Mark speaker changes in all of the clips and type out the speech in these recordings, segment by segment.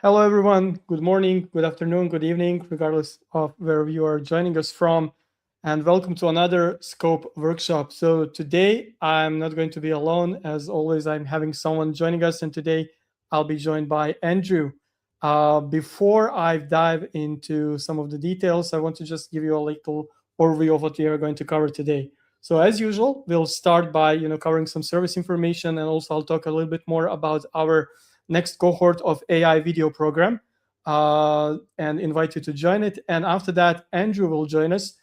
Speaker 1: Hello, everyone. Good morning, good afternoon, good evening, regardless of where you are joining us from. And welcome to another Scope workshop. So, today I'm not going to be alone. As always, I'm having someone joining us. And today I'll be joined by Andrew. Before I dive into some of the details, I want to just give you a little overview of what we are going to cover today. So, as usual, we'll start by covering some service information, and also I'll talk a little bit more about our next cohort of AI video program and invite you to join it. And after that, Andrew will join us.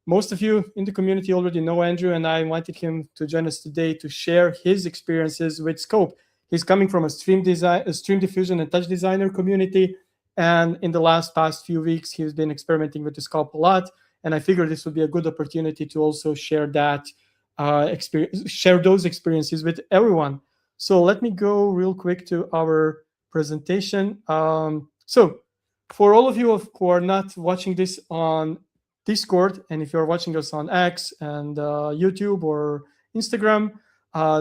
Speaker 1: Most of you in the community already know Andrew, and I invited him to join us today to share his experiences with Scope. He's coming from a stream diffusion and touch designer community, and in the past few weeks, he's been experimenting with the Scope a lot. And I figured this would be a good opportunity to also share share those experiences with everyone. So let me go real quick to our presentation. So for all of you who are not watching this on Discord, and if you're watching us on X and YouTube or Instagram,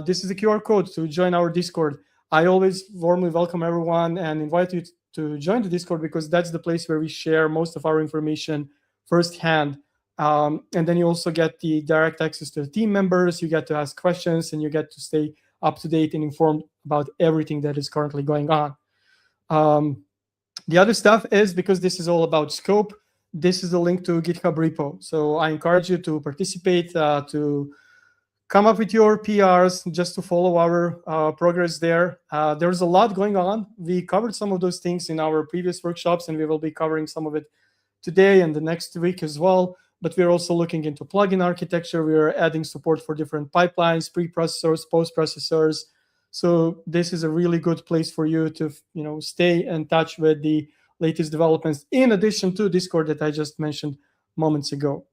Speaker 1: this is the QR code to join our Discord. I always warmly welcome everyone and invite you to join the Discord because that's the place where we share most of our information firsthand. And then you also get the direct access to the team members, you get to ask questions, and you get to stay up to date and informed about everything that is currently going on. The other stuff is, because this is all about Scope, this is a link to GitHub repo. So I encourage you to participate, to come up with your PRs, just to follow our progress there. There's a lot going on. We covered some of those things in our previous workshops, and we will be covering some of it today and the next week as well. But we're also looking into plugin architecture. We're adding support for different pipelines, preprocessors, post-processors. So this is a really good place for you to stay in touch with the latest developments, in addition to Discord that I just mentioned moments ago.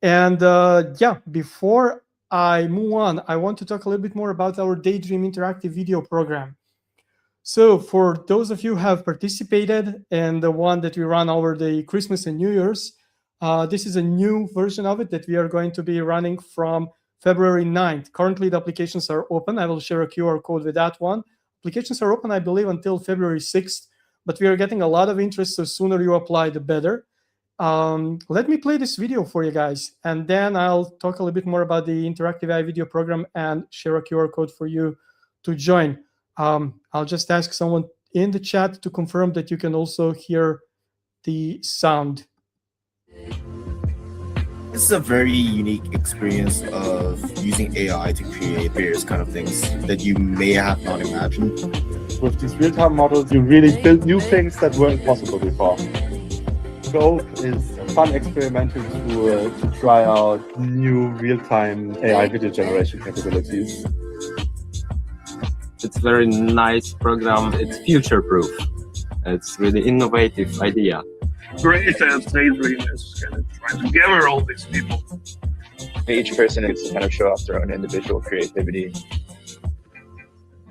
Speaker 1: And before I move on, I want to talk a little bit more about our Daydream interactive video program. So for those of you who have participated in the one that we run over the Christmas and New Year's, this is a new version of it that we are going to be running from February 9th. Currently, the applications are open. I will share a QR code with that one. Applications are open, I believe, until February 6th, but we are getting a lot of interest, so sooner you apply, the better. Let me play this video for you guys, and then I'll talk a little bit more about the Interactive AI video program and share a QR code for you to join. I'll just ask someone in the chat to confirm that you can also hear the sound.
Speaker 2: This is a very unique experience of using AI to create various kind of things that you may have not imagined.
Speaker 3: With these real-time models, you really build new things that weren't possible before. Scope is a fun experimental tool to try out new real-time AI video generation capabilities.
Speaker 4: It's a very nice program. It's future-proof. It's really innovative idea.
Speaker 5: Great as Daydream is kind of trying to gather all these people.
Speaker 6: Each person gets to kind of show off their own individual creativity.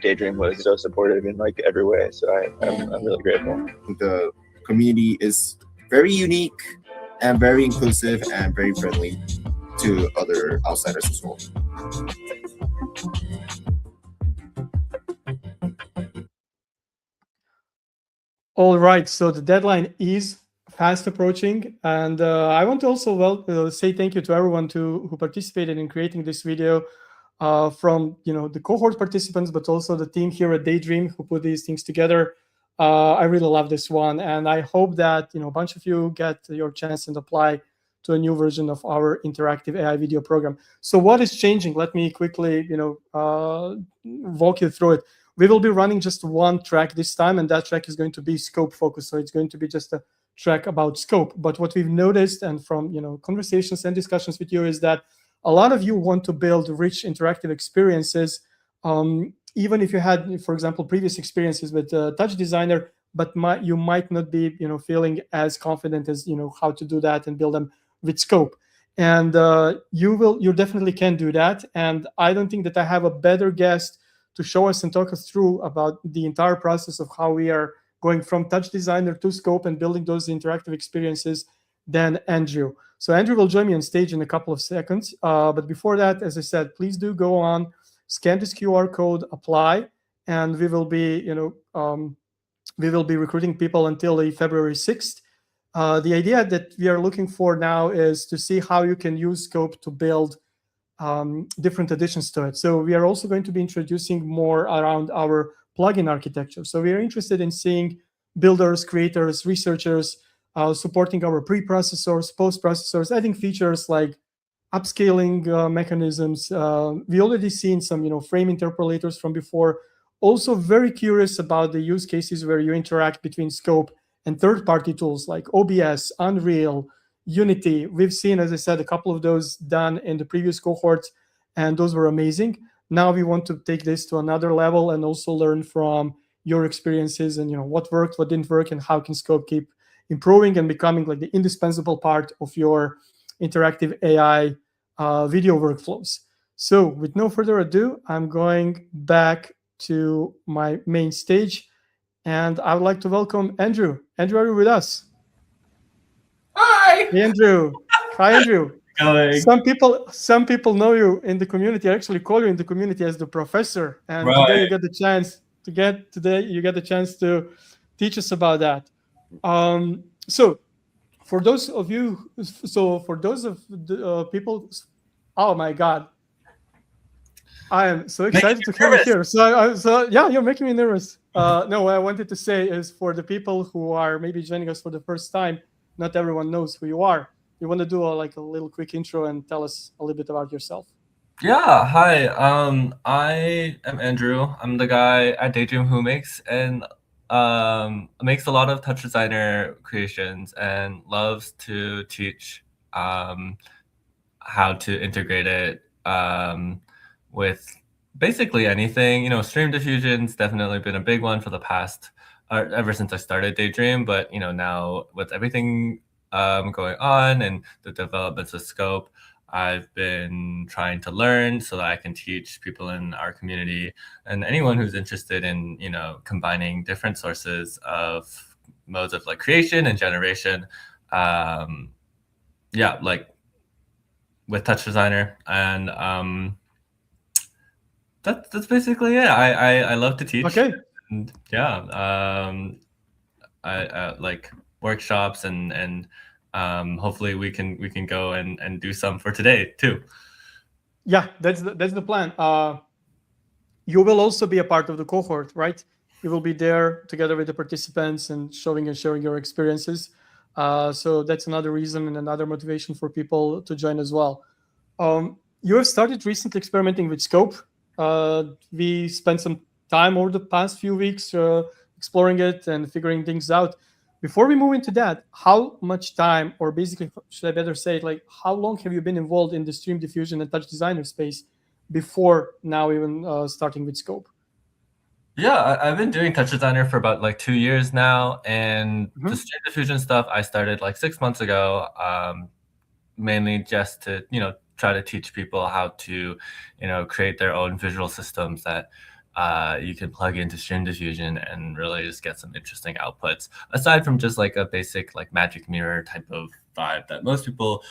Speaker 6: Daydream was so supportive in like every way, so I'm really grateful.
Speaker 2: The community is very unique and very inclusive and very friendly to other outsiders as well.
Speaker 1: All right, so the deadline is fast approaching, and I want to also say thank you to everyone who participated in creating this video, from the cohort participants, but also the team here at Daydream who put these things together. I really love this one, and I hope that a bunch of you get your chance and apply to a new version of our interactive AI video program. So what is changing? Let me quickly walk you through it. We will be running just one track this time, and that track is going to be Scope focused. So it's going to be just a track about Scope. But what we've noticed, and from conversations and discussions with you, is that a lot of you want to build rich interactive experiences, even if you had, for example, previous experiences with Touch Designer, but you might not be feeling as confident as how to do that and build them with Scope. And you definitely can do that. And I don't think that I have a better guest to show us and talk us through about the entire process of how we are going from Touch Designer to Scope and building those interactive experiences than Andrew. So Andrew will join me on stage in a couple of seconds. But before that, as I said, please do go on, scan this QR code, apply, and we will be we will be recruiting people until the February 6th. The idea that we are looking for now is to see how you can use Scope to build different additions to it. So we are also going to be introducing more around our plugin architecture. So we are interested in seeing builders, creators, researchers supporting our pre-processors, post-processors, adding features like upscaling mechanisms. We already seen some, frame interpolators from before. Also very curious about the use cases where you interact between Scope and third-party tools like OBS, Unreal, Unity. We've seen, as I said, a couple of those done in the previous cohorts, and those were amazing. Now we want to take this to another level and also learn from your experiences and what worked, what didn't work, and how can Scope keep improving and becoming like the indispensable part of your interactive AI video workflows. So with no further ado, I'm going back to my main stage, and I would like to welcome Andrew. Andrew, are you with us?
Speaker 7: Hi.
Speaker 1: Hey, Andrew. Hi, Andrew.
Speaker 7: Going.
Speaker 1: Some people know you in the community. I actually call you in the community as the professor, and
Speaker 7: Right.
Speaker 1: today you get the chance to teach us about that. So for those of the people, oh my God, I am so excited to have you here. So yeah, you're making me nervous. No, what I wanted to say is for the people who are maybe joining us for the first time, not everyone knows who you are. You want to do a little quick intro and tell us a little bit about yourself?
Speaker 7: Yeah, hi. I am Andrew. I'm the guy at Daydream who makes a lot of touch designer creations and loves to teach how to integrate it with basically anything. Stream diffusion's definitely been a big one for the past ever since I started Daydream, but now with everything going on and the developments of Scope, I've been trying to learn so that I can teach people in our community and anyone who's interested in combining different sources of modes of creation and generation, with Touch Designer. And that's basically it. I love to teach.
Speaker 1: Okay.
Speaker 7: And I like workshops and hopefully we can go and do some for today too.
Speaker 1: Yeah, that's the plan. You will also be a part of the cohort, right? You will be there together with the participants and sharing your experiences. So that's another reason and another motivation for people to join as well. You have started recently experimenting with Scope. We spent some time over the past few weeks exploring it and figuring things out. Before we move into that, how much time, or basically, should I better say, how long have you been involved in the stream diffusion and touch designer space before now even starting with Scope?
Speaker 7: Yeah, I've been doing touch designer for about 2 years now, and the stream diffusion stuff I started 6 months ago, mainly just to try to teach people how to create their own visual systems that you can plug into stream diffusion and really just get some interesting outputs, aside from just a basic magic mirror type of vibe that most people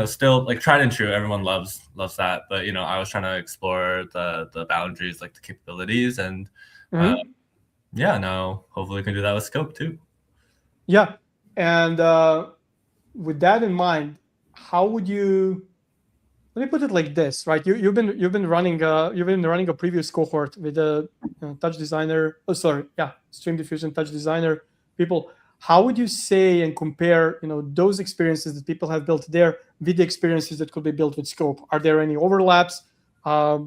Speaker 7: still tried and true. Everyone loves that, but I was trying to explore the boundaries, the capabilities, and now hopefully we can do that with Scope too.
Speaker 1: Yeah, and with that in mind, how would you? Let me put it like this, right? You've been running a previous cohort with a touch designer. Stream diffusion touch designer people. How would you say and compare those experiences that people have built there with the experiences that could be built with Scope? Are there any overlaps? How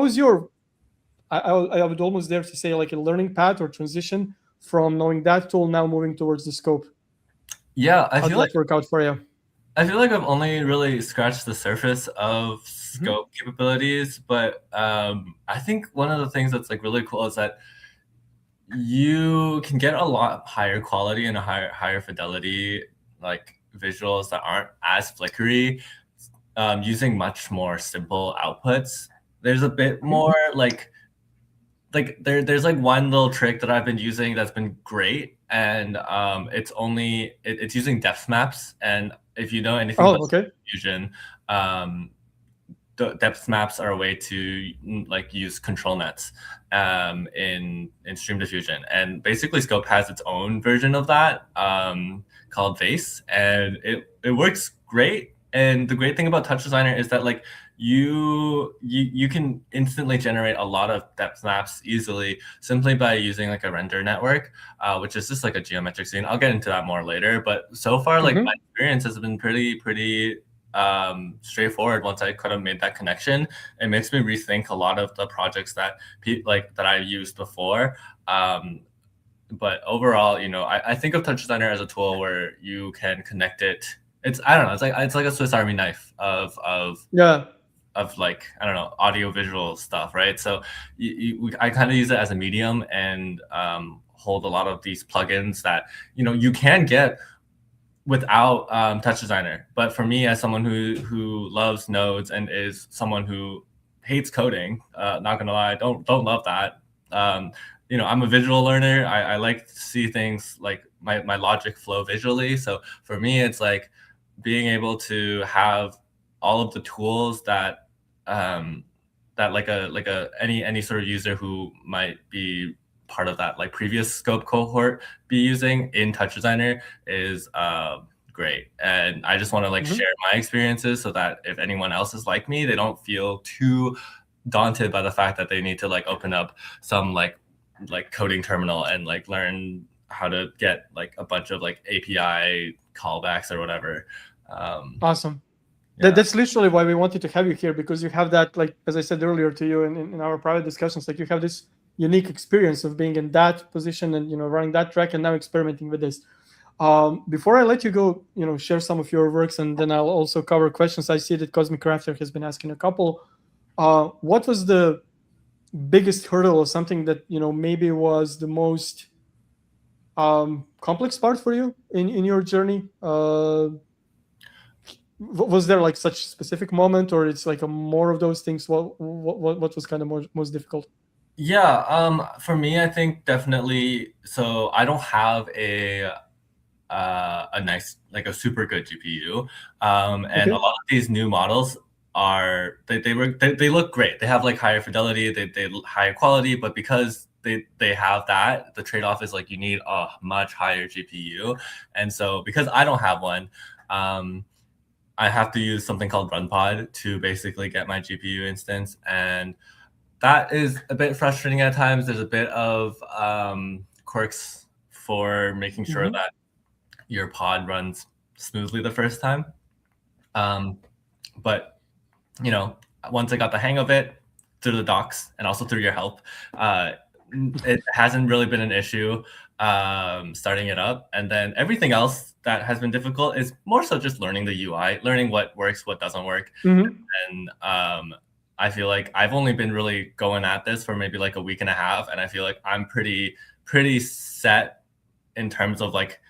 Speaker 1: is your I would almost dare to say a learning path or transition from knowing that tool now moving towards the Scope?
Speaker 7: Yeah,
Speaker 1: How did that work out for you?
Speaker 7: I feel like I've only really scratched the surface of Scope capabilities, but I think one of the things that's really cool is that you can get a lot higher quality and a higher fidelity visuals that aren't as flickery using much more simple outputs. There's a bit more there's one little trick that I've been using that's been great, and it's using depth maps. And if you know anything about Fusion, depth maps are a way to like use control nets in Stream Diffusion, and basically Scope has its own version of that called Vase, and it works great. And the great thing about Touch Designer is that like you can instantly generate a lot of depth maps easily simply by using like a render network, which is just like a geometric scene. I'll get into that more later, but so far like my experience has been pretty straightforward. Once I kind of made that connection, it makes me rethink a lot of the projects that I used before. But overall, you know, I think of Touch Designer as a tool where you can connect it. I don't know, it's like a Swiss Army knife of like, I don't know, audio visual stuff, right? So I kind of use it as a medium and hold a lot of these plugins that, you know, you can get without Touch Designer. But for me, as someone who loves nodes and is someone who hates coding, not gonna lie, don't love that. You know, I'm a visual learner. I like to see things like my logic flow visually. So for me, it's like being able to have all of the tools that like any sort of user who might be part of that like previous Scope cohort be using in Touch Designer is great. And I just want to like share my experiences so that if anyone else is like me, they don't feel too daunted by the fact that they need to like open up some like coding terminal and like learn how to get like a bunch of like API callbacks or whatever.
Speaker 1: Awesome.
Speaker 7: Yeah.
Speaker 1: That's literally why we wanted to have you here, because you have that, like, as I said earlier to you in our private discussions, like you have this unique experience of being in that position and, you know, running that track and now experimenting with this. Before I let you go, you know, share some of your works, and then I'll also cover questions. I see that Cosmic Crafter has been asking a couple. What was the biggest hurdle or something that, you know, maybe was the most complex part for you in your journey? Was there like such specific moment, or it's like a more of those things? What was kind of most difficult?
Speaker 7: Yeah, for me, I think definitely. So I don't have a nice, like a super good GPU, and a lot of these new models are they look great. They have like higher fidelity, they higher quality, but because they have that, the trade-off is like you need a much higher GPU, and so because I don't have one, I have to use something called RunPod to basically get my GPU instance, and that is a bit frustrating at times. There's a bit of quirks for making sure that your pod runs smoothly the first time. But, you know, once I got the hang of it through the docs and also through your help, it hasn't really been an issue starting it up. And then everything else that has been difficult is more so just learning the UI, learning what works, what doesn't work. And I feel like I've only been really going at this for maybe like a week and a half, and I feel like I'm pretty set in terms of like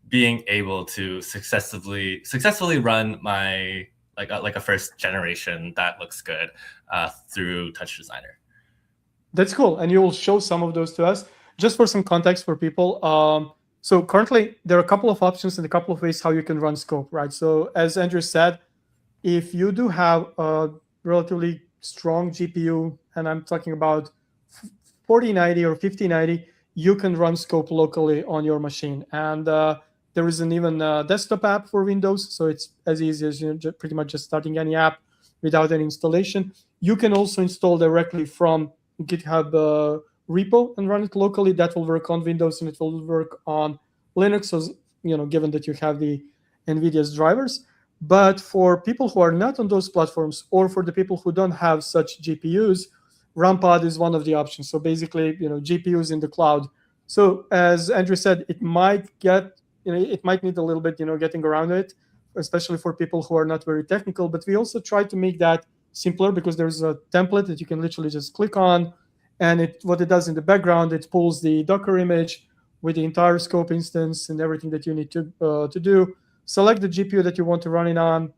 Speaker 7: being able to successfully run my like a first generation that looks good through Touch Designer. That's
Speaker 1: cool, and you will show some of those to us. Just for some context for people, so currently there are a couple of options and a couple of ways how you can run Scope, right? So as Andrew said, if you do have a relatively strong GPU, and I'm talking about 4090 or 5090, you can run Scope locally on your machine. And there is an even desktop app for Windows, so it's as easy as, you know, pretty much just starting any app without any installation. You can also install directly from GitHub repo and run it locally. That will work on Windows and it will work on Linux, so, you know, given that you have the NVIDIA's drivers. But for people who are not on those platforms, or for the people who don't have such GPUs, RunPod is one of the options. So basically, you know, GPUs in the cloud. So as Andrew said, it might need a little bit, you know, getting around it, especially for people who are not very technical. But we also try to make that simpler, because there's a template that you can literally just click on, and what it does in the background, it pulls the Docker image with the entire Scope instance and everything that you need to do. Select the GPU that you want to run it on,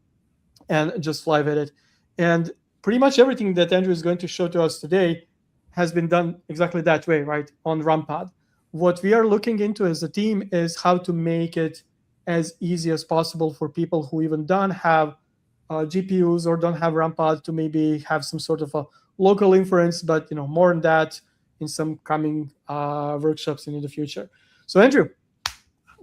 Speaker 1: and just fly with it. And pretty much everything that Andrew is going to show to us today has been done exactly that way, right, on RunPod. What we are looking into as a team is how to make it as easy as possible for people who even don't have GPUs or don't have RAMPad to maybe have some sort of a local inference, but more on that in some coming workshops in the future. So Andrew,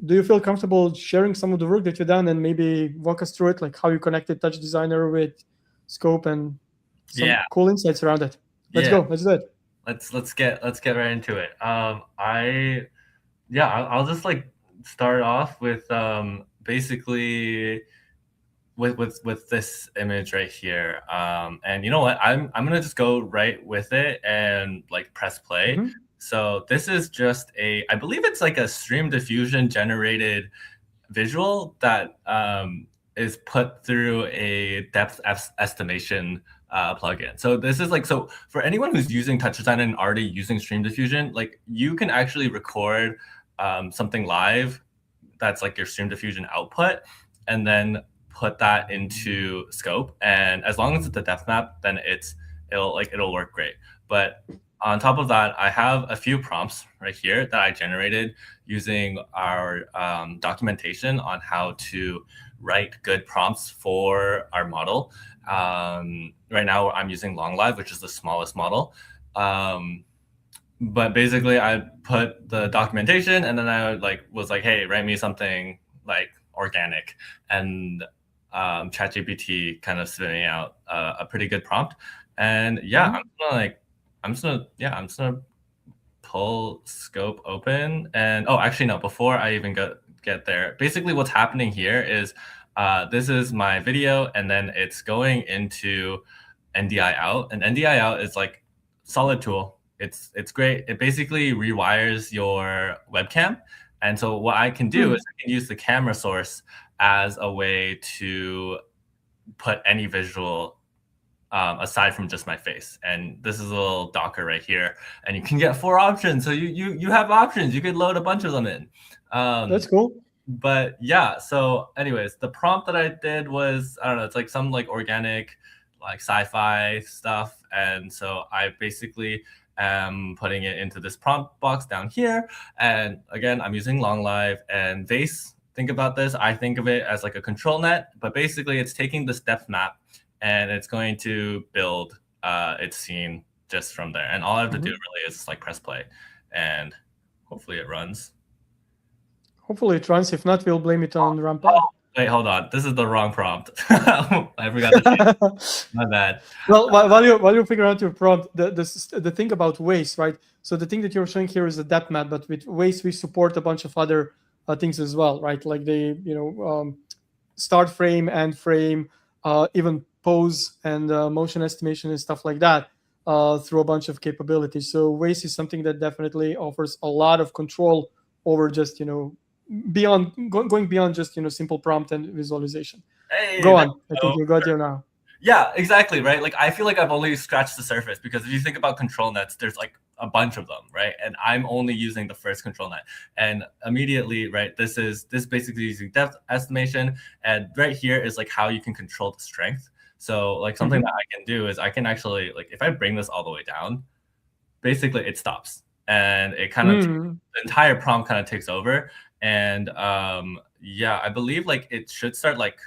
Speaker 1: do you feel comfortable sharing some of the work that you've done and maybe walk us through it, like how you connected Touch Designer with Scope and some cool insights around it? Let's go. Let's do it.
Speaker 7: Let's get right into it. I'll just like start off with basically with this image right here. And you know what? I'm gonna just go right with it and like press play.
Speaker 1: Mm-hmm.
Speaker 7: So this is just I believe it's like a Stream Diffusion generated visual that is put through a depth estimation plugin. So this is like, so for anyone who's using Touch Designer and already using Stream Diffusion, like you can actually record something live that's like your Stream Diffusion output, and then put that into Scope. And as long as it's a depth map, then it'll work great. But on top of that, I have a few prompts right here that I generated using our documentation on how to write good prompts for our model. Right now, I'm using LongLive, which is the smallest model. But basically, I put the documentation, and then I was like, hey, write me something like organic. And ChatGPT kind of spit me out a pretty good prompt. And yeah, I'm just gonna pull Scope open. And actually no, before I even get there, basically what's happening here is this is my video, and then it's going into NDI out, and NDI out is like solid tool. It's great. It basically rewires your webcam. And so what I can do is I can use the camera source as a way to put any visual aside from just my face. And this is a little Docker right here, and you can get 4 options. So you have options. You could load a bunch of them in.
Speaker 1: That's cool.
Speaker 7: But yeah, so anyways, the prompt that I did was, I don't know, it's like some like organic, like sci-fi stuff. And so I basically am putting it into this prompt box down here. And again, I'm using LongLive and Vase. Think about this. I think of it as like a control net, but basically it's taking this depth map and it's going to build its scene just from there. And all I have to do really is like press play, and hopefully it runs.
Speaker 1: Hopefully it runs. If not, we'll blame it on RAMPad.
Speaker 7: Wait, hold on. This is the wrong prompt. I forgot to say. My bad.
Speaker 1: Well, while you figure out your prompt, the thing about Waze, right? So the thing that you're showing here is a depth map, but with Waze we support a bunch of other things as well, right? Like the start frame, end frame, even pose and motion estimation and stuff like that through a bunch of capabilities. So Waze is something that definitely offers a lot of control over just going beyond just simple prompt and visualization.
Speaker 7: Hey,
Speaker 1: go on. I think you got here now.
Speaker 7: Yeah, exactly, right? Like I feel like I've only scratched the surface, because if you think about control nets, there's like a bunch of them, right? And I'm only using the first control net. And immediately, right, this basically using depth estimation, and right here is like how you can control the strength. So like something that I can do is I can actually, like, if I bring this all the way down, basically it stops, and it kind of the entire prompt kind of takes over. And yeah, I believe like it should start like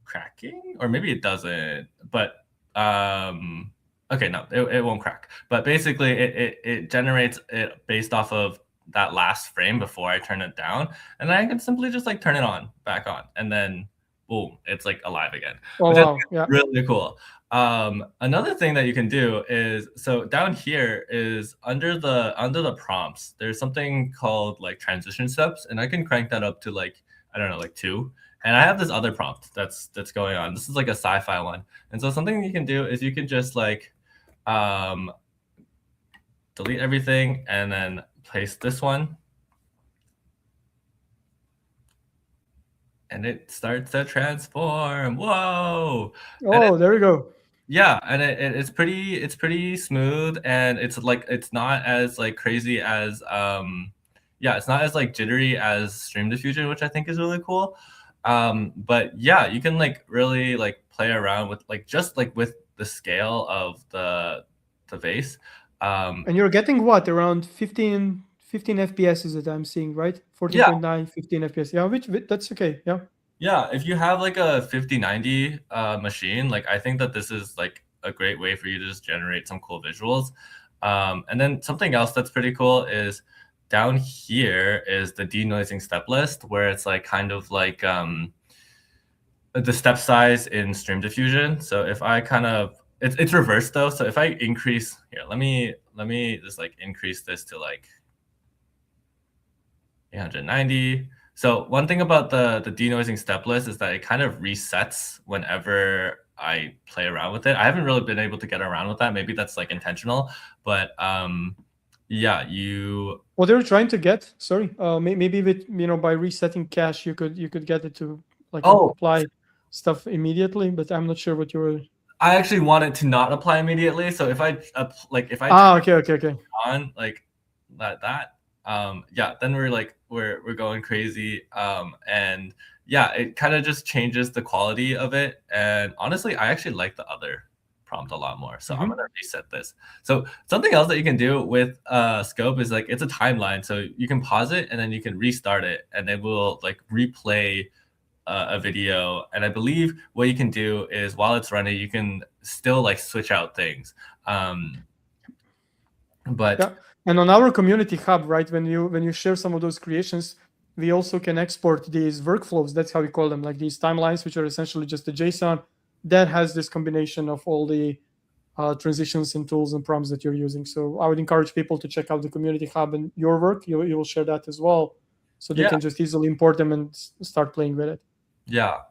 Speaker 7: cracking, or maybe it doesn't, but okay, no, it won't crack. But basically it generates it based off of that last frame before I turn it down, and I can simply just like turn it back on, and then boom, it's like alive again.
Speaker 1: Oh, wow. Yeah.
Speaker 7: Really cool. Another thing that you can do is, so down here is under the prompts, there's something called like transition steps, and I can crank that up to like, I don't know, like 2. And I have this other prompt that's going on. This is like a sci-fi one. And so something you can do is you can just like delete everything and then place this one. And it starts to transform. Whoa!
Speaker 1: Oh, there we go.
Speaker 7: Yeah, and it's pretty smooth, and it's not as like crazy as it's not as like jittery as Stream Diffusion, which I think is really cool. But yeah, you can like really like play around with like just like with the scale of the Vase.
Speaker 1: And you're getting what, around 15 FPS is that I'm seeing, right? 14.9, 15 FPS. Yeah, which that's okay. Yeah.
Speaker 7: Yeah, if you have like a 5090 machine, like I think that this is like a great way for you to just generate some cool visuals. And then something else that's pretty cool is down here is the denoising step list, where it's like kind of like the step size in Stream Diffusion. So if I kind of it's reversed though. So if I increase here, let me just like increase this to like 890. So one thing about the denoising step list is that it kind of resets whenever I play around with it. I haven't really been able to get around with that. Maybe that's like intentional, but yeah, you.
Speaker 1: What they're trying to get, sorry, maybe with by resetting cache, you could get it to like apply stuff immediately, but I'm not sure what you were.
Speaker 7: I actually want it to not apply immediately. So if I
Speaker 1: okay
Speaker 7: on like that. Yeah, then we're going crazy. And yeah, it kind of just changes the quality of it. And honestly, I actually like the other prompt a lot more. So I'm gonna reset this. So something else that you can do with Scope is like it's a timeline. So you can pause it and then you can restart it, and it will like replay a video. And I believe what you can do is while it's running, you can still like switch out things. But
Speaker 1: yeah. And on our community hub, right, when you share some of those creations, we also can export these workflows. That's how we call them, like these timelines, which are essentially just a JSON that has this combination of all the transitions and tools and prompts that you're using. So I would encourage people to check out the community hub and your work. You will share that as well, so they can just easily import them and start playing with it.
Speaker 7: Yeah.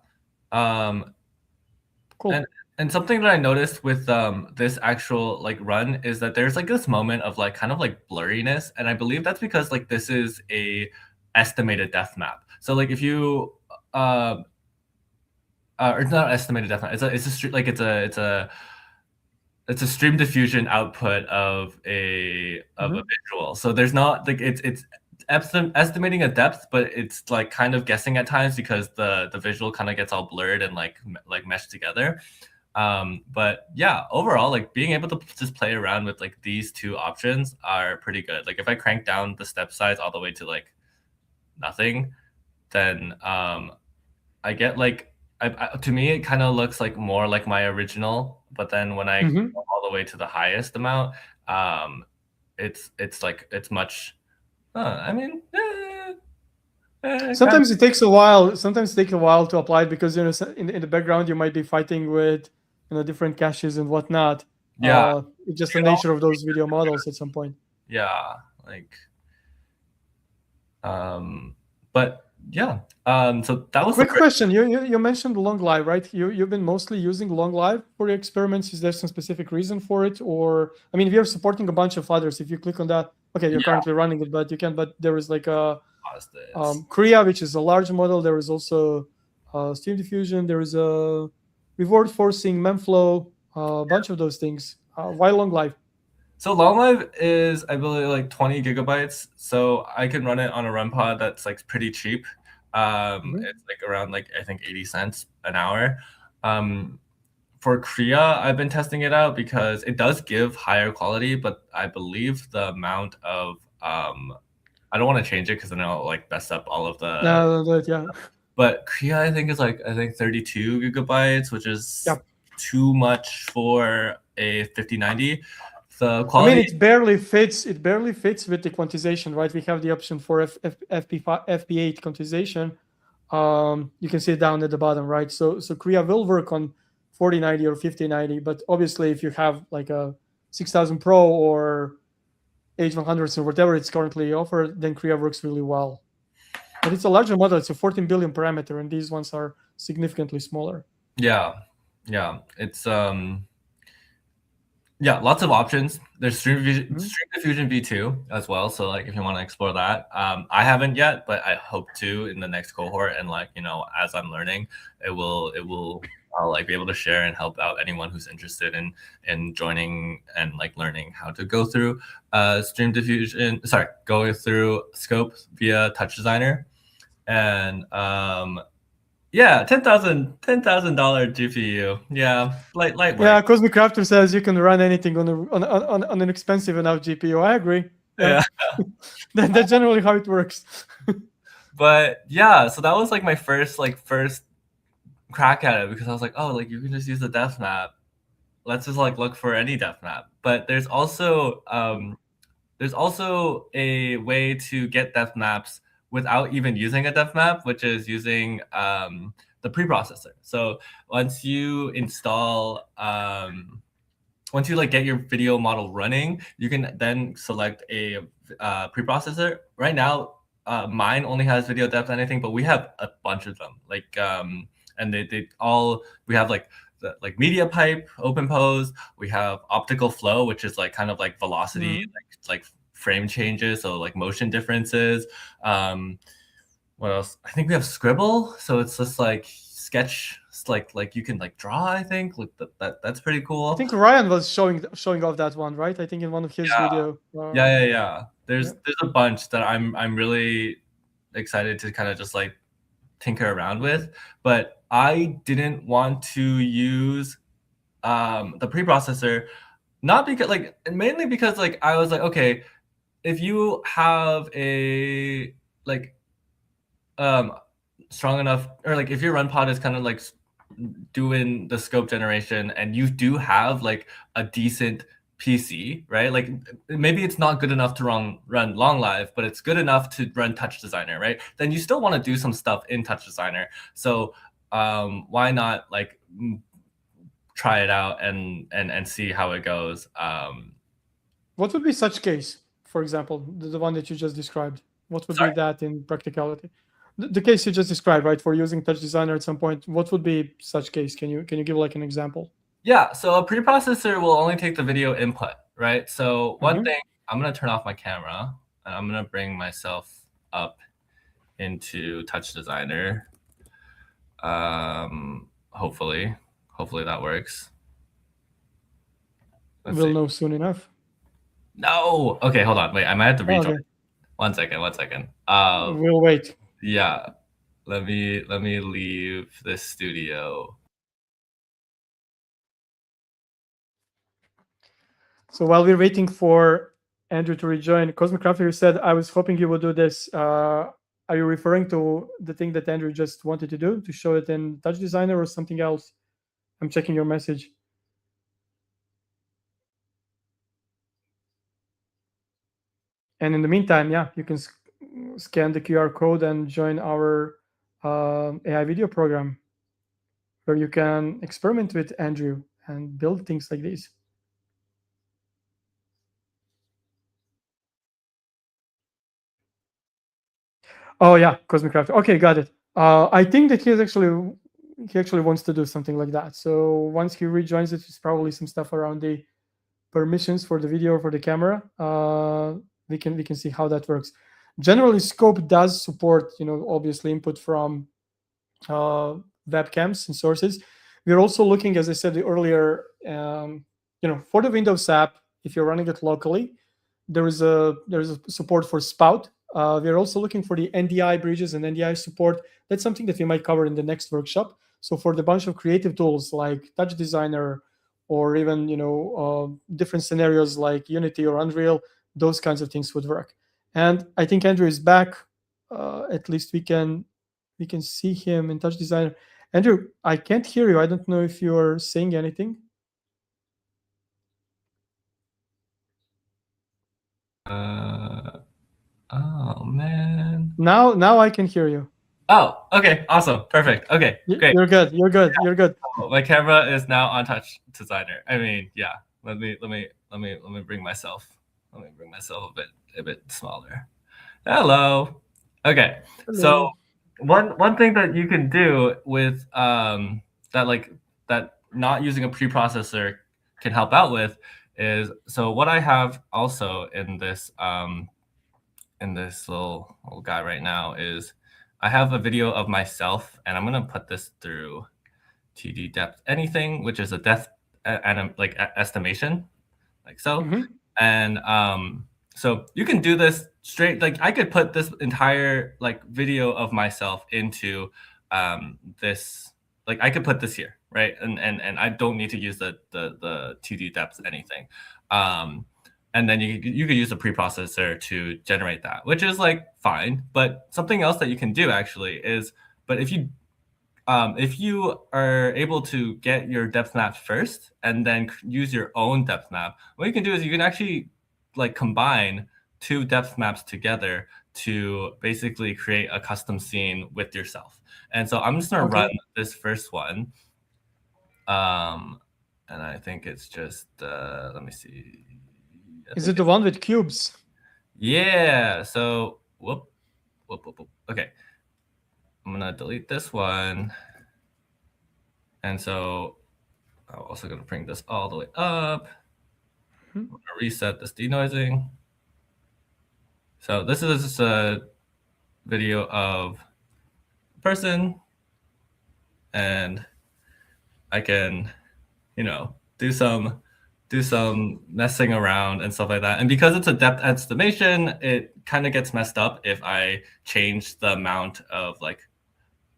Speaker 1: Cool.
Speaker 7: And something that I noticed with this actual like run is that there's like this moment of like kind of like blurriness, and I believe that's because like this is a estimated depth map. So like if you or it's not estimated depth map. It's a Stream Diffusion output of a visual. So there's not like it's estimating a depth, but it's like kind of guessing at times because the visual kind of gets all blurred and like meshed together. But yeah, overall, like being able to just play around with like these two options are pretty good. Like if I crank down the step size all the way to like nothing, then I get like to me it kind of looks like more like my original. But then when I go all the way to the highest amount, it's much. I mean.
Speaker 1: Sometimes it takes a while. Sometimes it takes a while to apply because in the background you might be fighting with different caches and whatnot.
Speaker 7: Yeah,
Speaker 1: it's just the nature of those video models at some point.
Speaker 7: Yeah, like, but yeah. So that was
Speaker 1: quick question. You mentioned long live, right? You've been mostly using long live for your experiments. Is there some specific reason for it, or I mean, we are supporting a bunch of others. If you click on that, okay, you're currently running it, but you can. But there is like a Kria, which is a large model. There is also Stream Diffusion. There is a reward forcing, Memflow, a bunch of those things. Why long live?
Speaker 7: So long live is, I believe, like 20 gigabytes. So I can run it on a run pod that's like pretty cheap. It's like around like I think 80 cents an hour. For Kria, I've been testing it out because it does give higher quality, but I believe the amount of I don't want to change it because then it'll like mess up all of the.
Speaker 1: No, yeah.
Speaker 7: But Kria, I think, is like 32 gigabytes, which is too much for a 5090. The quality.
Speaker 1: I mean, it barely fits. It barely fits with the quantization, right? We have the option for FP8 quantization. You can see it down at the bottom, right? So Kria will work on 4090 or 5090, but obviously, if you have like a 6000 Pro or H100s or whatever it's currently offered, then Kria works really well. But it's a larger model. It's a 14 billion parameter, and these ones are significantly smaller.
Speaker 7: Yeah. It's lots of options. There's Stream Diffusion V2 as well. So like if you want to explore that, I haven't yet, but I hope to in the next cohort. And like as I'm learning, I'll like be able to share and help out anyone who's interested in joining and like learning how to go through Stream Diffusion. Going through Scope via Touch Designer, and $10,000 GPU. Yeah, lightweight.
Speaker 1: Yeah, Cosmic Raptor says you can run anything on an expensive enough GPU. I agree. Yeah. That's generally how it works.
Speaker 7: But yeah, so that was like my first crack at it, because I was like, oh, like you can just use the depth map. Let's just like look for any depth map. But there's also a way to get depth maps without even using a depth map, which is using the preprocessor. So once you install, once you like get your video model running, you can then select a preprocessor. Right now, mine only has video depth anything, but we have a bunch of them. Like, and they all, we have like like media pipe, OpenPose. We have optical flow, which is like kind of like velocity, like frame changes, so like motion differences. What else? I think we have Scribble, so it's just like sketch, like you can like draw. I think like that's pretty cool.
Speaker 1: I think Ryan was showing off that one, right? I think in one of his video.
Speaker 7: Yeah. There's a bunch that I'm really excited to kind of just like tinker around with, but I didn't want to use the preprocessor, not because like, mainly because like I was like, okay, if you have a like strong enough, or like if your run pod is kind of like doing the scope generation and you do have like a decent PC, right? Like maybe it's not good enough to run Long Live, but it's good enough to run Touch Designer, right? Then you still want to do some stuff in Touch Designer. So why not like try it out and see how it goes?
Speaker 1: What would be such case, for example, the one that you just described? What would be that in practicality? The case you just described, right, for using Touch Designer at some point, what would be such case? Can you give like an example?
Speaker 7: Yeah, so a preprocessor will only take the video input, right? So one thing, I'm going to turn off my camera, and I'm going to bring myself up into Touch Designer. Hopefully that works.
Speaker 1: We'll know soon enough.
Speaker 7: No. Okay, hold on. Wait, I might have to rejoin. Okay. One second.
Speaker 1: We'll wait.
Speaker 7: Yeah. Let me leave this studio.
Speaker 1: So while we're waiting for Andrew to rejoin, Cosmic Crafter said, I was hoping you would do this. Are you referring to the thing that Andrew just wanted to do, to show it in Touch Designer, or something else? I'm checking your message. And in the meantime, yeah, you can scan the QR code and join our AI video program, where you can experiment with Andrew and build things like this. Oh yeah, Cosmic Crafter. Okay, got it. I think that he actually wants to do something like that. So once he rejoins it, it's probably some stuff around the permissions for the video or for the camera. We can see how that works. Generally, Scope does support, obviously input from webcams and sources. We're also looking, as I said earlier, for the Windows app, if you're running it locally, there is a support for Spout. We're also looking for the NDI bridges and NDI support. That's something that we might cover in the next workshop. So for the bunch of creative tools like Touch Designer, or even different scenarios like Unity or Unreal, those kinds of things would work. And I think Andrew is back. At least we can see him in Touch Designer. Andrew, I can't hear you. I don't know if you're saying anything.
Speaker 7: Oh man.
Speaker 1: Now I can hear you.
Speaker 7: Oh, okay, awesome, perfect. Okay, great.
Speaker 1: You're good.
Speaker 7: My camera is now on Touch Designer. I mean, yeah. Let me bring myself. Let me bring myself a bit smaller. Hello. Okay. Hello. So one thing that you can do with that not using a preprocessor can help out with is, so what I have also in this little guy right now is, I have a video of myself, and I'm gonna put this through TD depth anything, which is a depth and like estimation, like so. And so you can do this straight. Like I could put this entire like video of myself into this. Like I could put this here, right? And I don't need to use the 2D depth anything. And and then you could use a preprocessor to generate that, which is like fine. But something else that you can do actually is, but if you are able to get your depth map first and then use your own depth map, what you can do is you can actually like combine 2 depth maps together to basically create a custom scene with yourself. And so I'm just gonna run this first one. And I think it's just, let me see.
Speaker 1: Is it the one with cubes?
Speaker 7: Yeah, so, whoop. Okay, I'm gonna delete this one. And so I'm also gonna bring this all the way up. I'm gonna reset this denoising. So this is just a video of a person, and I can, do some messing around and stuff like that. And because it's a depth estimation, it kind of gets messed up if I change the amount of like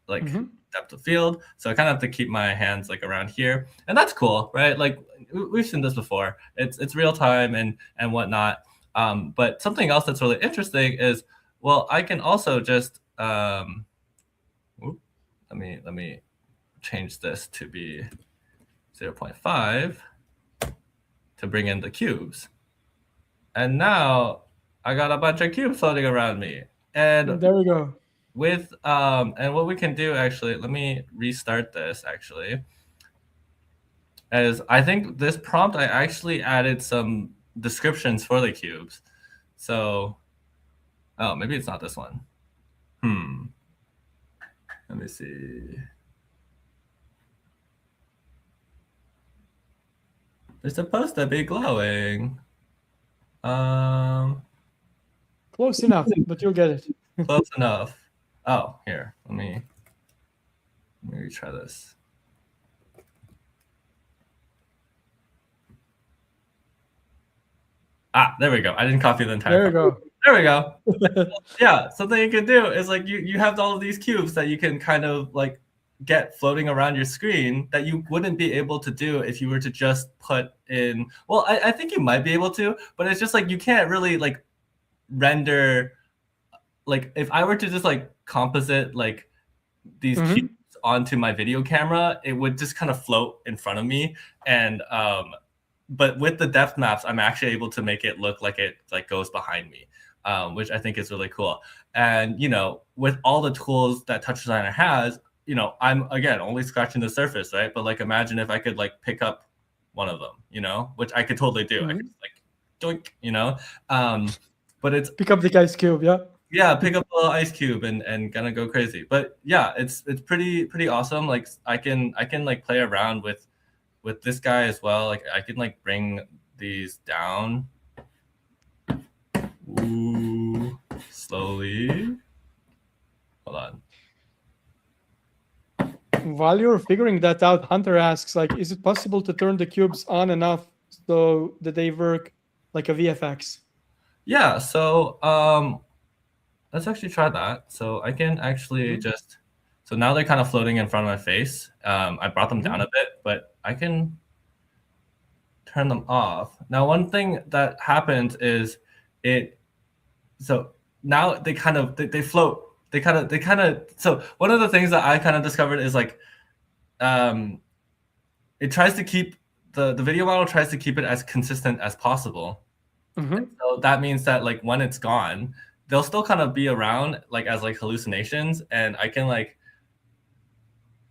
Speaker 7: depth of field. So I kind of have to keep my hands like around here, and that's cool, right? Like we've seen this before. It's real time and whatnot. But something else that's really interesting is, well, I can also just let me change this to be 0.5 to bring in the cubes. And now I got a bunch of cubes floating around me. And
Speaker 1: there we go.
Speaker 7: With and what we can do actually, let me restart this actually. As I think this prompt, I actually added some descriptions for the cubes. So, oh, maybe it's not this one. Let me see. They're supposed to be glowing.
Speaker 1: Close enough, but you'll get it.
Speaker 7: Close enough. Oh, here. Let me retry this. Ah, there we go. I didn't copy the entire.
Speaker 1: There we go.
Speaker 7: There we go. Yeah, something you can do is like you have all of these cubes that you can kind of like get floating around your screen that you wouldn't be able to do if you were to just put in. Well, I think you might be able to, but it's just like you can't really like render. Like if I were to just like composite like these cubes onto my video camera, it would just kind of float in front of me. And but with the depth maps, I'm actually able to make it look like it like goes behind me, which I think is really cool. And with all the tools that Touch Designer has, I'm again only scratching the surface, right? But like imagine if I could like pick up one of them, which I could totally do. I could just like doink, but it's
Speaker 1: pick up the ice cube, yeah.
Speaker 7: Yeah, pick up a little ice cube and gonna go crazy. But yeah, it's pretty awesome. Like I can like play around with this guy as well. Like I can like bring these down. Ooh, slowly. Hold on.
Speaker 1: While you're figuring that out, Hunter asks, like, is it possible to turn the cubes on and off so that they work like a VFX?
Speaker 7: Yeah, so let's actually try that. So I can actually so now they're kind of floating in front of my face. I brought them down a bit, but I can turn them off. Now, one thing that happens is so now they kind of, they float. They kind of, so one of the things that I kind of discovered is like, it tries to keep, the video model tries to keep it as consistent as possible. So that means that like when it's gone, they'll still kind of be around like as like hallucinations, and I can like,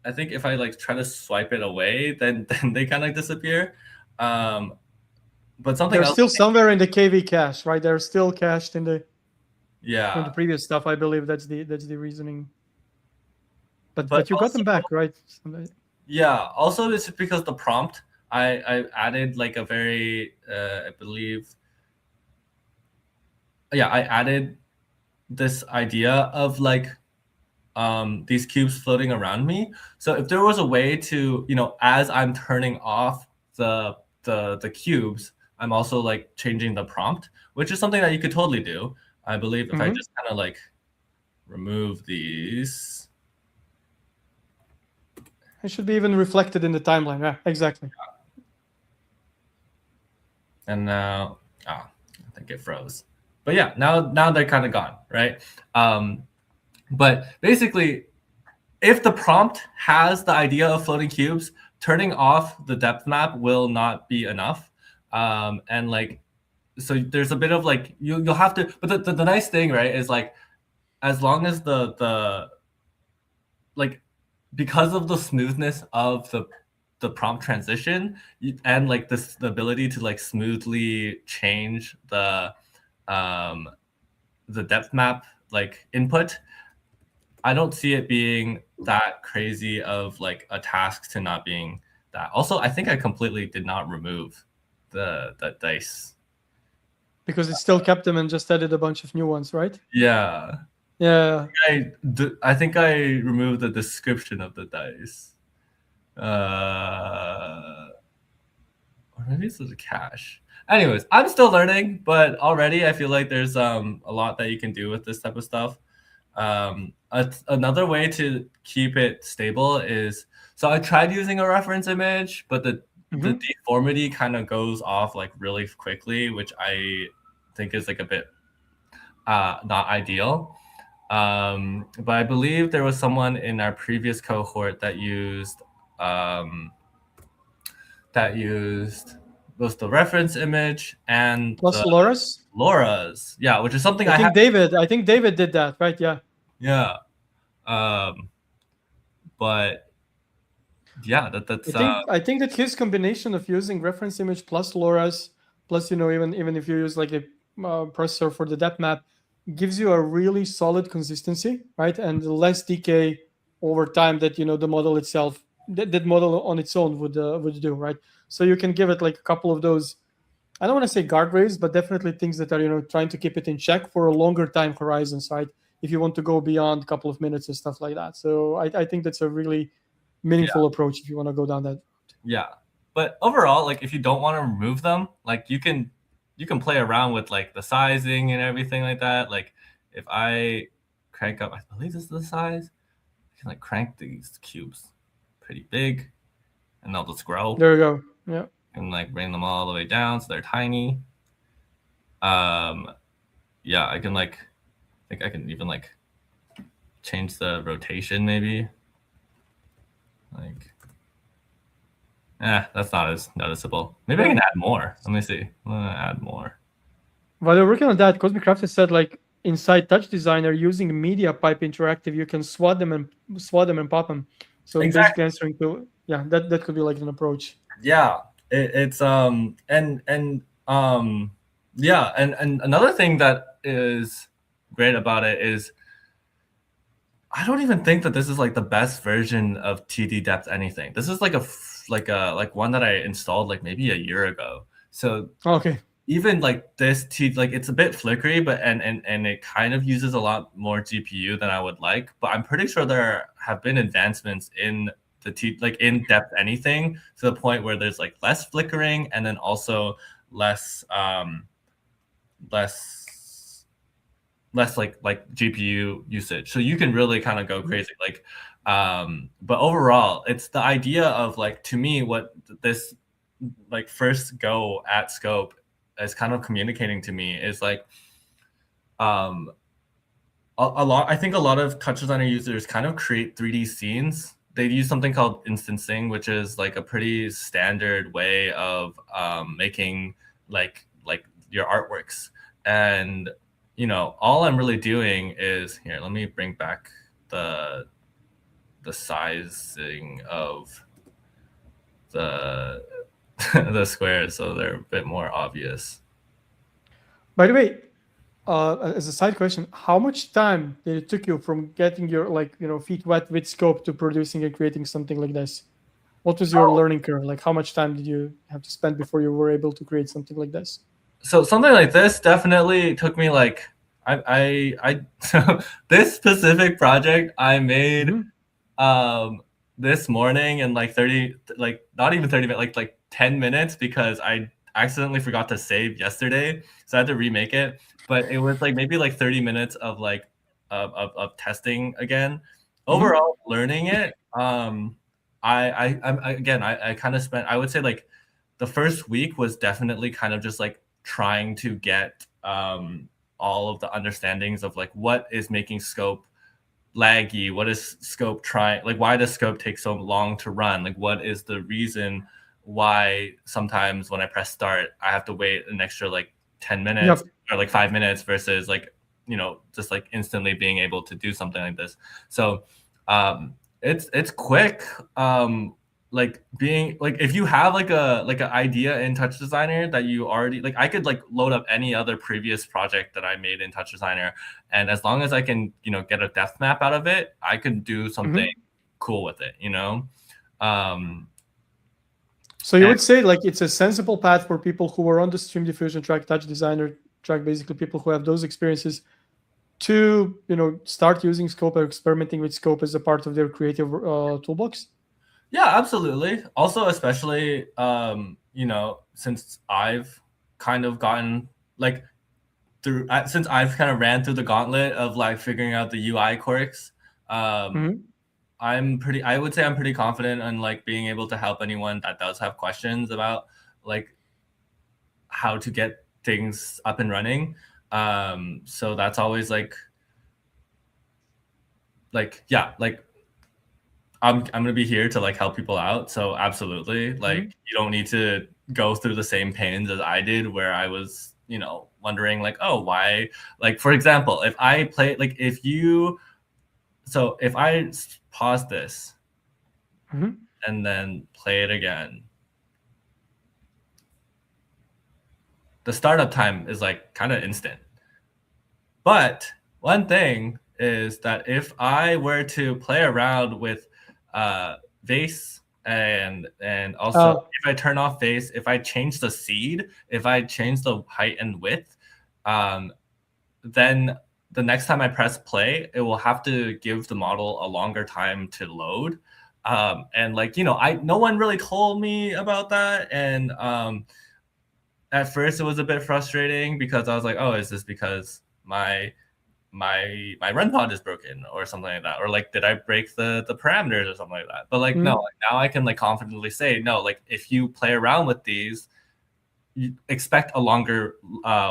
Speaker 7: I think if I like try to swipe it away, then they kind of disappear. But something
Speaker 1: they're
Speaker 7: else,
Speaker 1: still somewhere in the KV cache, right? They're still cached in the in
Speaker 7: yeah.
Speaker 1: the previous stuff. I believe that's the reasoning. But you got them back, right?
Speaker 7: Yeah. Also, this is because the prompt I added like a very I believe. Yeah, I added this idea of like these cubes floating around me. So if there was a way to, as I'm turning off the cubes, I'm also like changing the prompt, which is something that you could totally do. I believe if I just kind of like remove these.
Speaker 1: It should be even reflected in the timeline. Yeah, exactly.
Speaker 7: And now, it froze. But yeah, now they're kind of gone, right? But basically, if the prompt has the idea of floating cubes, turning off the depth map will not be enough. And like, so there's a bit of like, you'll have to, but the nice thing, right, is like, as long as the like, because of the smoothness of the prompt transition and like the ability to like smoothly change the depth map like input, I don't see it being that crazy of like a task to not being that. Also, I think I completely did not remove the dice.
Speaker 1: Because it still kept them and just added a bunch of new ones, right?
Speaker 7: Yeah.
Speaker 1: Yeah.
Speaker 7: I think I removed the description of the dice. Or maybe this is a cache. Anyways, I'm still learning, but already I feel like there's a lot that you can do with this type of stuff. Another way to keep it stable is, so I tried using a reference image, but the deformity kind of goes off like really quickly, which I think is like a bit not ideal. But I believe there was someone in our previous cohort that used both the reference image and
Speaker 1: plus LoRa's,
Speaker 7: yeah, which is something
Speaker 1: I think David did that, right? Yeah.
Speaker 7: But yeah, that's
Speaker 1: I think that his combination of using reference image plus LoRa's plus, even if you use like a processor for the depth map, gives you a really solid consistency, right? And less decay over time that the model itself, that model on its own would do, right? So you can give it like a couple of those, I don't want to say guardrails, but definitely things that are trying to keep it in check for a longer time horizons, right? If you want to go beyond a couple of minutes and stuff like that. So I think that's a really meaningful approach if you want to go down that route.
Speaker 7: Yeah, but overall, like if you don't want to remove them, like you can play around with like the sizing and everything like that. Like if I crank up, I believe this is the size, I can like crank these cubes pretty big and they'll just grow.
Speaker 1: There you go. Yeah.
Speaker 7: And like bring them all the way down so they're tiny. Yeah, I can like, I think I can even like change the rotation maybe. Like, that's not as noticeable. Maybe I can add more. Let me see. I'm gonna add more.
Speaker 1: While you're working on that, Cosmic Craft has said like inside Touch Designer using Media Pipe Interactive, you can swat them and pop them. So basically answering to that could be like an approach.
Speaker 7: Yeah, it's and another thing that is great about it is I don't even think that this is like the best version of TD Depth anything. This is like like one that I installed like maybe a year ago. So
Speaker 1: okay,
Speaker 7: even like this like it's a bit flickery, but and it kind of uses a lot more GPU than I would like. But I'm pretty sure there have been advancements in the like in Depth anything to the point where there's like less flickering and then also less like GPU usage. So you can really kind of go crazy. Like, but overall, it's the idea of like, to me, what this like first go at Scope is kind of communicating to me is like, a lot. I think a lot of Touch Designer users kind of create 3D scenes. They use something called instancing, which is like a pretty standard way of making like your artworks. And all I'm really doing is here. Let me bring back the sizing of the the squares so they're a bit more obvious.
Speaker 1: By the way, as a side question, how much time did it took you from getting your feet wet with Scope to producing and creating something like this? What was your learning curve? Like how much time did you have to spend before you were able to create something like this?
Speaker 7: So something like this definitely took me like so this specific project I made this morning in like 30, like not even 30 minutes, like 10 minutes because I accidentally forgot to save yesterday, so I had to remake it. But it was like maybe like 30 minutes of like of testing again. Overall, learning it. I kind of spent, I would say like the first week was definitely kind of just like trying to get all of the understandings of like what is making scope laggy, what is scope trying, like why does scope take so long to run, like what is the reason why sometimes when I press start I have to wait an extra like 10 minutes or like 5 minutes versus like, you know, just like instantly being able to do something like this. So it's quick. Like being like, if you have like an idea in Touch Designer that you already like, I could like load up any other previous project that I made in Touch Designer, and as long as I can, you know, get a depth map out of it, I can do something cool with it, you know.
Speaker 1: So you would say like it's a sensible path for people who are on the Stream Diffusion track, Touch Designer track, basically people who have those experiences, to, you know, start using scope or experimenting with scope as a part of their creative toolbox?
Speaker 7: Yeah, absolutely. Also, especially, you know, since I've kind of gotten like through, since I've kind of ran through the gauntlet of like figuring out the UI quirks, I would say I'm pretty confident in like being able to help anyone that does have questions about like how to get things up and running. So that's always like yeah, like I'm gonna be here to like help people out. So absolutely, like you don't need to go through the same pains as I did, where I was, you know, wondering like, oh, why? Like for example, if I play like if I pause this and then play it again, the startup time is like kind of instant. But one thing is that if I were to play around with vase and also if I turn off vase, if I change the seed, if I change the height and width, then the next time I press play, it will have to give the model a longer time to load. And like, you know, no one really told me about that. And at first it was a bit frustrating because I was like, oh, is this because my run pod is broken or something like that, or like did I break the parameters or something like that? But like no, like, now I can like confidently say no, like if you play around with these, you expect a longer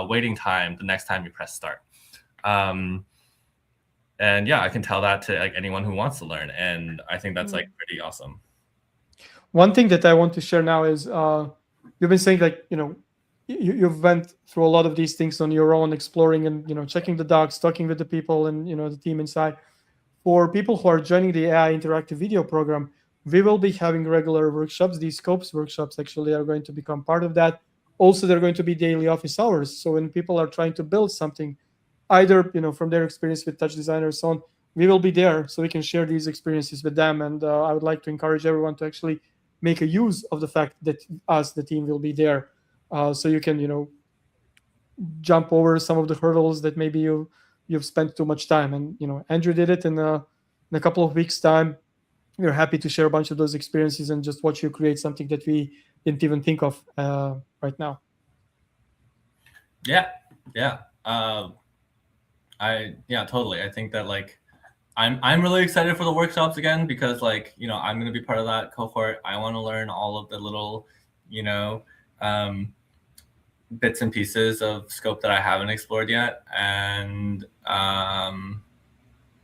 Speaker 7: waiting time the next time you press start. And yeah, I can tell that to like anyone who wants to learn, and I think that's like pretty awesome.
Speaker 1: One thing that I want to share now is you've been saying like, you know, you've went through a lot of these things on your own, exploring and, you know, checking the docs, talking with the people and, you know, the team inside. For people who are joining the AI interactive video program, we will be having regular workshops. These scopes workshops actually are going to become part of that. Also, they're going to be daily office hours. So when people are trying to build something, either, you know, from their experience with Touch Designer or so on, we will be there so we can share these experiences with them. And I would like to encourage everyone to actually make a use of the fact that us, the team, will be there. So you can, you know, jump over some of the hurdles that maybe you've spent too much time. And, you know, Andrew did it in a couple of weeks' time. We're happy to share a bunch of those experiences and just watch you create something that we didn't even think of right now.
Speaker 7: Yeah. Totally. I think that like I'm really excited for the workshops again because like, you know, I'm going to be part of that cohort. I want to learn all of the little, you know, bits and pieces of scope that I haven't explored yet. And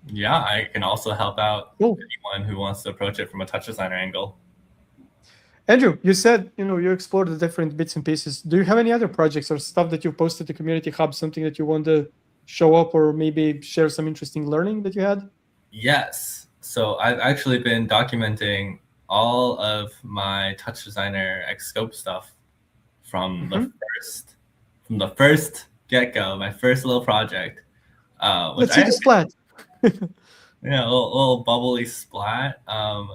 Speaker 7: yeah, I can also help out anyone who wants to approach it from a Touch Designer angle.
Speaker 1: Andrew, you said, you know, you explored the different bits and pieces. Do you have any other projects or stuff that you posted to Community Hub, something that you want to show up or maybe share some interesting learning that you had?
Speaker 7: Yes. So I've actually been documenting all of my Touch Designer X Scope stuff from the first get-go, my first little project.
Speaker 1: Let's see the splat.
Speaker 7: Yeah, a little bubbly splat. So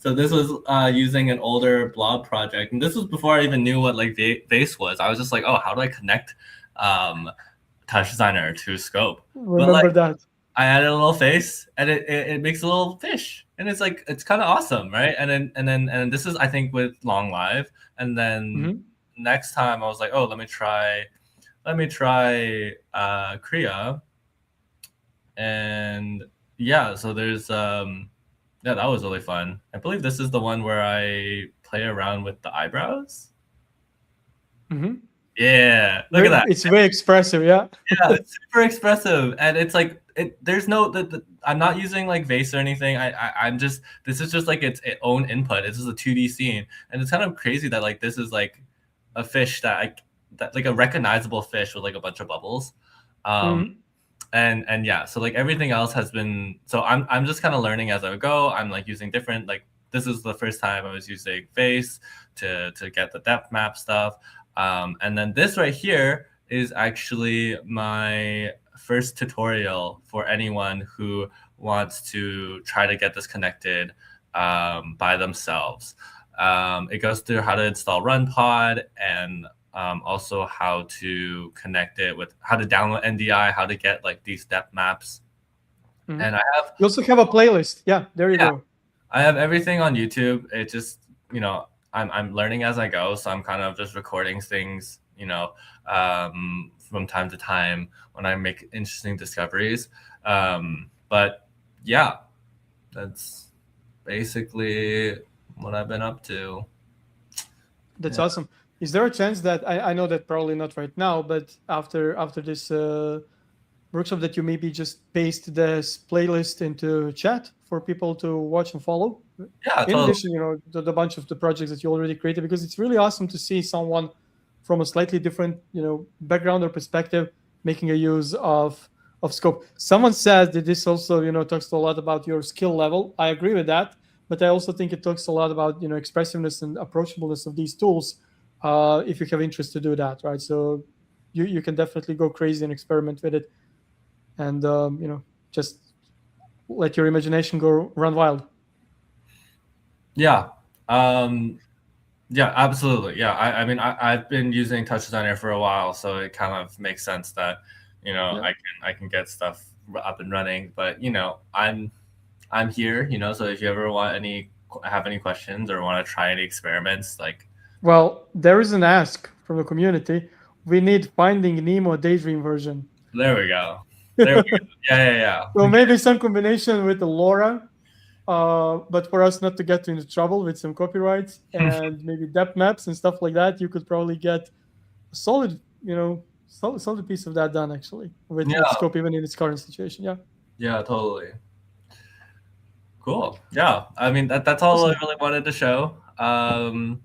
Speaker 7: this was using an older blob project, and this was before I even knew what like vase was. I was just like, oh, how do I connect Touch Designer to Scope?
Speaker 1: Remember that.
Speaker 7: I added a little face, and it makes a little fish, and it's like it's kind of awesome, right? And then this is I think with Long Live, and then next time I was like, oh, let me try Kriya, and yeah, so there's yeah, that was really fun. I believe this is the one where I play around with the eyebrows. Yeah, look at that.
Speaker 1: It's very expressive. Yeah.
Speaker 7: Yeah, it's super expressive, and it's like there's no I'm not using like Vase or anything. I'm just this is just like its own input. It's just a 2D scene, and it's kind of crazy that like this is like a fish that like a recognizable fish with like a bunch of bubbles, and yeah. So like everything else has been. So I'm just kind of learning as I go. I'm like using different like this is the first time I was using Vase to get the depth map stuff. And then this right here is actually my first tutorial for anyone who wants to try to get this connected by themselves. It goes through how to install RunPod and also how to connect it with how to download NDI, how to get like these depth maps. And I have
Speaker 1: you also have a playlist. Yeah, there you go.
Speaker 7: I have everything on YouTube. It just, you know, I'm learning as I go, so I'm kind of just recording things, you know, from time to time when I make interesting discoveries. But yeah, that's basically what I've been up to.
Speaker 1: That's awesome. Is there a chance that I know that probably not right now, but after this workshop that you maybe just paste this playlist into chat for people to watch and follow?
Speaker 7: Yeah,
Speaker 1: in addition, you know, the bunch of the projects that you already created, because it's really awesome to see someone from a slightly different, you know, background or perspective making a use of Scope. Someone says that this also, you know, talks a lot about your skill level. I agree with that, but I also think it talks a lot about, you know, expressiveness and approachableness of these tools. If you have interest to do that, right? So you can definitely go crazy and experiment with it, and you know, just let your imagination go run wild.
Speaker 7: Yeah. Yeah, absolutely. Yeah. I mean, I've been using Touch Designer for a while, so it kind of makes sense that, you know, I can get stuff up and running. But, you know, I'm here, you know, so if you ever have any questions or want to try any experiments, like.
Speaker 1: Well, there is an ask from the community. We need Finding Nemo Daydream version.
Speaker 7: There we go. There we go. Yeah.
Speaker 1: So maybe some combination with the LoRa. But for us not to get into trouble with some copyrights and maybe depth maps and stuff like that, you could probably get a solid, you know, solid piece of that done actually with Scope even in its current situation.
Speaker 7: Yeah, totally. Cool. Yeah, I mean that's all I really wanted to show. I'm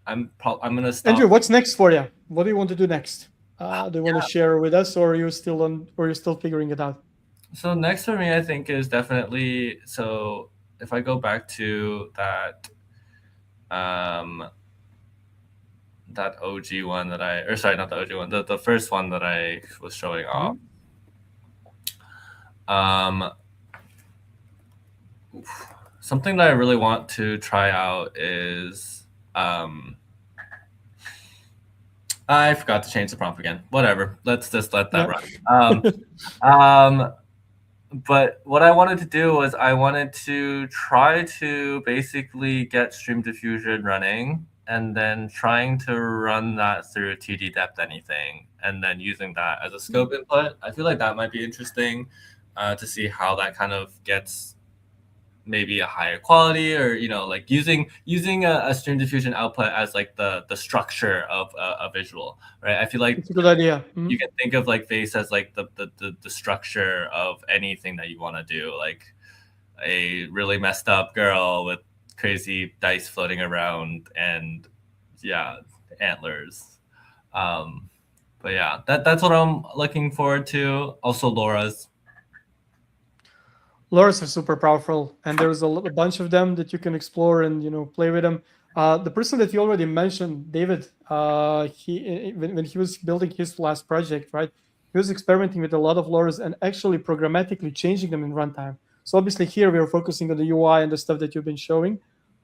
Speaker 7: gonna stop.
Speaker 1: Andrew, what's next for you? What do you want to do next? Do you want to share with us, or you're still figuring it out?
Speaker 7: So next for me, I think is definitely so. If I go back to that, that OG one that not the OG one, the first one that I was showing off. Something that I really want to try out is I forgot to change the prompt again. Whatever. Let's just let that run. But what I wanted to do was I wanted to try to basically get Stream Diffusion running and then trying to run that through TD Depth Anything and then using that as a scope input. I feel like that might be interesting to see how that kind of gets maybe a higher quality, or, you know, like using a Stream Diffusion output as like the structure of a visual, right? I feel like
Speaker 1: it's a good idea.
Speaker 7: You can think of like Vase as like the structure of anything that you want to do, like a really messed up girl with crazy dice floating around and antlers. But yeah, that's what I'm looking forward to. Also LoRa's.
Speaker 1: LoRa's are super powerful, and there's a bunch of them that you can explore and, you know, play with them. The person that you already mentioned, David, when he was building his last project, right, he was experimenting with a lot of LoRa's and actually programmatically changing them in runtime. So obviously here we are focusing on the UI and the stuff that you've been showing,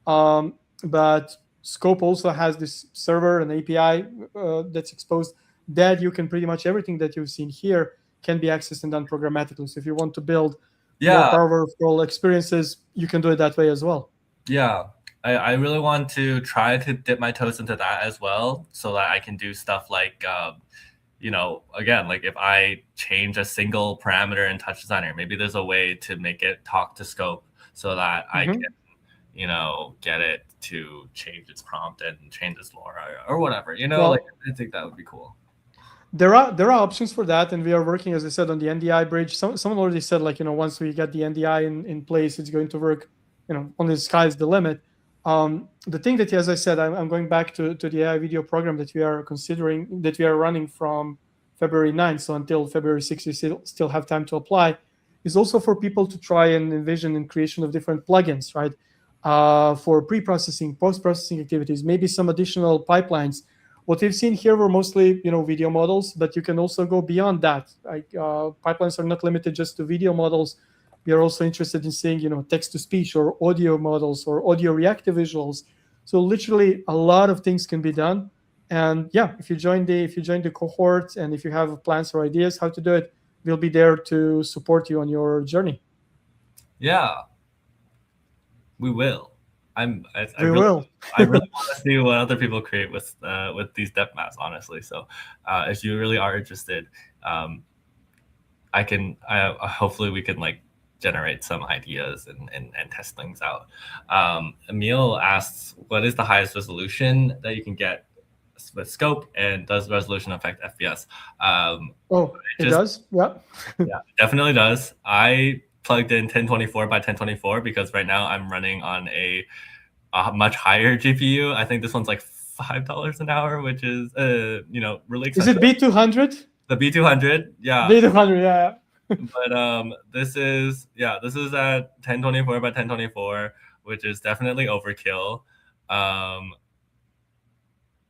Speaker 1: but Scope also has this server and API that's exposed that you can pretty much everything that you've seen here can be accessed and done programmatically. So if you want to build more powerful experiences, you can do it that way as well.
Speaker 7: Yeah, I really want to try to dip my toes into that as well, so that I can do stuff like, you know, again, like if I change a single parameter in Touch Designer, maybe there's a way to make it talk to Scope so that I can get it to change its prompt and change its lore or whatever.
Speaker 1: Well,
Speaker 7: like I think that would be cool.
Speaker 1: There are options for that, and we are working, as I said, on the NDI bridge. Someone already said, like, once we get the NDI in place, it's going to work. Only the sky's the limit. The thing that, as I said, I'm going back to the AI video program that we are considering, that we are running from February 9th, so until February 6th, we still have time to apply, is also for people to try and envision in creation of different plugins, right? For pre-processing, post-processing activities, maybe some additional pipelines. What we've seen here were mostly, video models, but you can also go beyond that. Like pipelines are not limited just to video models. We are also interested in seeing, text-to-speech or audio models or audio reactive visuals. So literally, a lot of things can be done. And yeah, if you join the cohort, and if you have plans or ideas how to do it, we'll be there to support you on your journey.
Speaker 7: Yeah, we will. I
Speaker 1: We will.
Speaker 7: I really want to see what other people create with these depth maps, honestly. So if you really are interested, hopefully we can generate some ideas and test things out. Emil asks, what is the highest resolution that you can get with scope, and does resolution affect FPS?
Speaker 1: It does. Yeah.
Speaker 7: Yeah, it definitely does. I plugged in 1024 by 1024 because right now I'm running on a much higher GPU. I think this one's like $5 an hour, which is really expensive.
Speaker 1: Is it B200?
Speaker 7: The B200, yeah.
Speaker 1: B200, yeah.
Speaker 7: But this is at 1024 by 1024, which is definitely overkill,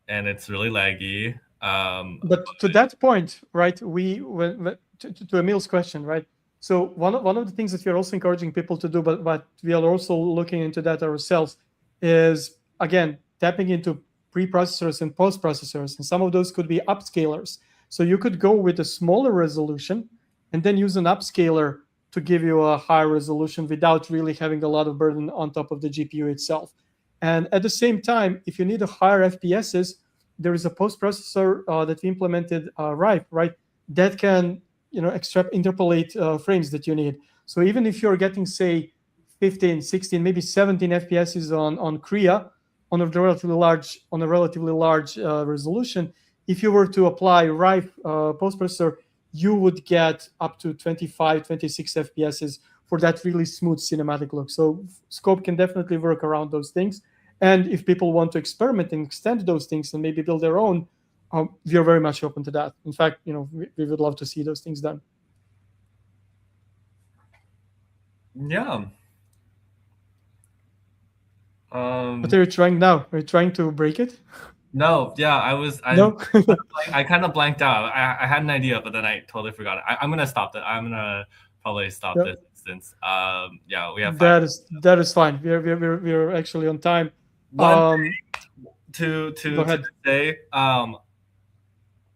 Speaker 7: and it's really laggy.
Speaker 1: But to that point, right? To Emil's question, right? So one of the things that we are also encouraging people to do, but we are also looking into that ourselves, is again tapping into pre-processors and post-processors, and some of those could be upscalers. So you could go with a smaller resolution and then use an upscaler to give you a higher resolution without really having a lot of burden on top of the GPU itself. And at the same time, if you need a higher FPSs, there is a post-processor that we implemented, Rife, right? That can interpolate frames that you need. So even if you're getting, say, 15, 16, maybe 17 FPSs on Kria on a relatively large resolution, if you were to apply Rife post-processor, you would get up to 25, 26 FPSs for that really smooth cinematic look. So Scope can definitely work around those things. And if people want to experiment and extend those things and maybe build their own, we are very much open to that. In fact, we would love to see those things done.
Speaker 7: Yeah.
Speaker 1: What are you trying now? Are you trying to break it?
Speaker 7: No, yeah,
Speaker 1: No?
Speaker 7: I kind of blanked out. I had an idea, but then I totally forgot it. I'm gonna stop it. I'm gonna probably stop this instance. Yeah, we have
Speaker 1: that is fine. We're actually on time.
Speaker 7: To say,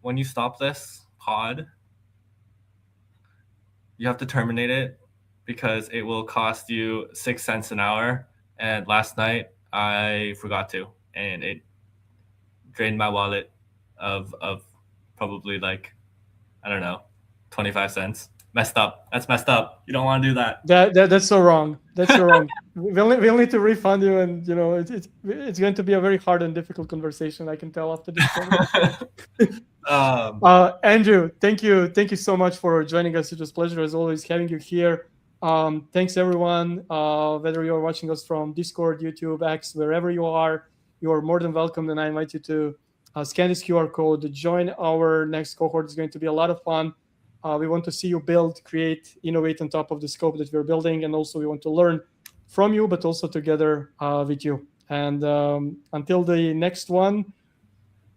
Speaker 7: when you stop this pod, you have to terminate it because it will cost you 6 cents an hour. And last night I forgot to, and it drained my wallet of probably 25 cents. Messed up. That's messed up. You don't want to do that.
Speaker 1: That's so wrong. That's so wrong. We'll need to refund you, and it's going to be a very hard and difficult conversation, I can tell after this. Andrew, thank you so much for joining us. It was a pleasure as always having you here. Thanks everyone. Whether you're watching us from Discord, YouTube, X, wherever you are more than welcome. And I invite you to scan this QR code, join our next cohort. It's going to be a lot of fun. We want to see you build, create, innovate on top of the scope that we're building. And also we want to learn from you, but also together with you. And until the next one,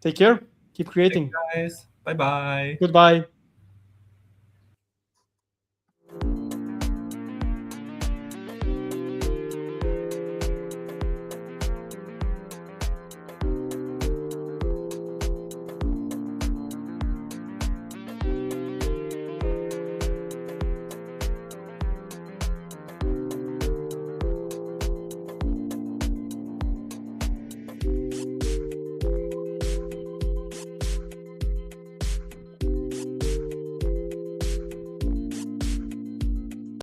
Speaker 1: take care. Keep creating.
Speaker 7: Thanks, guys. Bye-bye.
Speaker 1: Goodbye.